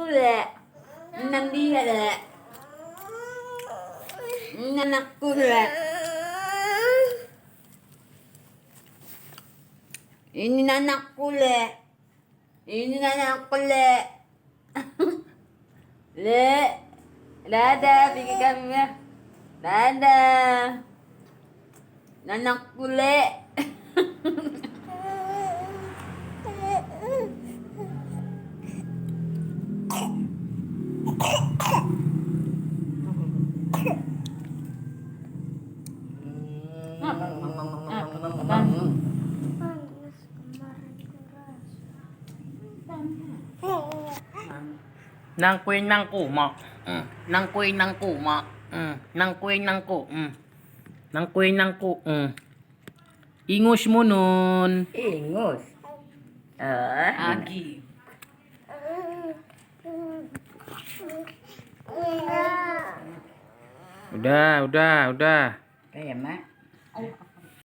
kule. Nandiyale. Nanakule. Ini nanakule. Ini nanakule. Le. Dadah, bigyan kami ya. Dadah. Nanakule. Nang kuy nang kuma. Nang kuy nang kuma. Nang kuy nang ku. Nang kuy nang ku. Ingus mo nun. Ingus. Agi. Udah. Kaya ma.